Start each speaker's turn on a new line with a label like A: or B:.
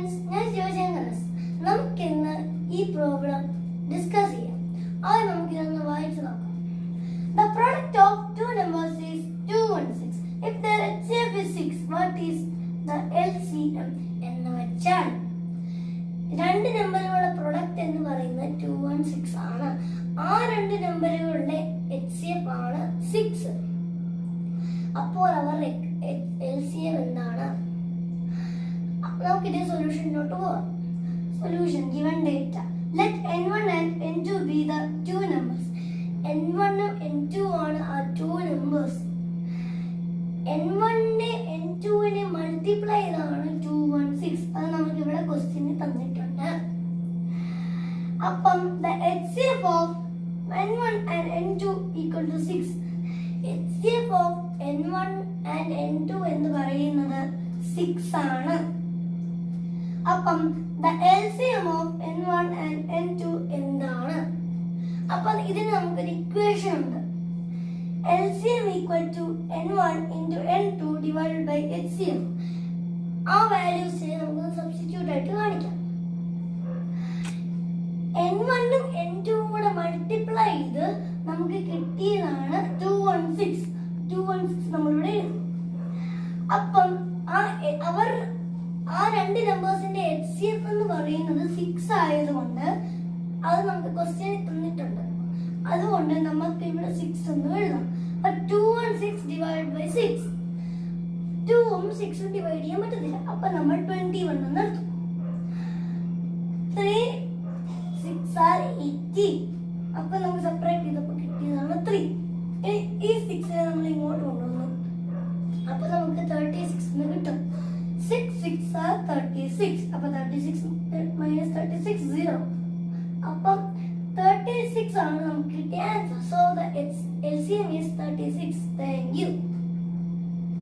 A: Friends, ഞാൻ ശിവശങ്കരസ്. നമുക്കിന്ന് ഈ പ്രോബ്ലം ഡിസ്കസ് ചെയ്യാം. അത് നമുക്കിതൊന്ന് വായിച്ചു നോക്കാം. The product of two numbers is 216. If their HCF is 6, what is the LCM? എന്ന് വെച്ചാൽ രണ്ട് നമ്പറുകളുടെ പ്രൊഡക്റ്റ് എന്ന് പറയുന്നത് 216 ആണ്. ആ രണ്ട് നമ്പറുകളുടെ HCF ആണ് 6. അപ്പോൾ അവർ LCM എന്താണ്? നമുക്കിത് സൊല്യൂഷനിലോട്ട് പോവാം. Solution given data. Let n1 and n2 be the two numbers. n1 ഉം n2 ആണ് ആ two numbers. n1 നെ n2 നെ മൾട്ടിപ്ലൈ ചെയ്താണ് 216. അത് നമുക്ക് ഇവിടെ ക്വസ്റ്റ്യനിൽ തന്നിട്ടുണ്ട്. അപ്പം the HCF of n1 and n2 equal to 6. HCF of n1 and n2 എന്ന് പറയുന്നത് 6 ആണ്. അപ്പം the LCM of n1 and n2 എന്താണ്? അപ്പം ഇതിന് നമുക്കൊരു ഇക്വേഷൻ ഉണ്ട്. LCM equal to n1 into n2 divided by HCF. ആ വാല്യൂസ് നമുക്ക് സബ്സ്റ്റിറ്റ്യൂട്ട് ആയിട്ട് കാണിക്കാം. n1 ഉം n2 ഉം കൂടെ മൾട്ടിപ്ലൈ ചെയ്ത് നമുക്ക് കിട്ടിയതാണ് 216. 216 നമ്മളിവിടെ എഴുതും. അപ്പം ആ രണ്ട് നമ്പേഴ്സിന്റെ HCF എന്ന് പറയുന്നത് 6 ആയതുകൊണ്ട് അത് നമുക്ക് ക്വസ്റ്റ്യനിൽ തന്നിട്ടുണ്ട്. അതുകൊണ്ട് നമുക്ക് ഇവിടെ 6 എന്ന് എഴുതാം. 216 ഡിവൈഡ് ബൈ 6. 2 ഉം 6 ഉം ഡിവൈഡ് ചെയ്യാൻ പറ്റത്തില്ല. അപ്പൊ നമ്മൾ 21 എന്ന് എടുത്തു. 3 6 are 80. അപ്പൊ നമുക്ക് സെപ്പറേറ്റ് ചെയ്തപ്പോൾ കിട്ടിയതാണ് 3. ഈ 6 നമ്മൾ ഇങ്ങോട്ട് കൊണ്ടുവന്നു. അപ്പൊ നമുക്ക് 36 എന്ന് കിട്ടും. 6 6 are 36. അപ്പൊ 36 minus 36 0. അപ്പം 36 ആണ് നമുക്ക് കിട്ടിയ answer. So the LCM is 36. Thank you.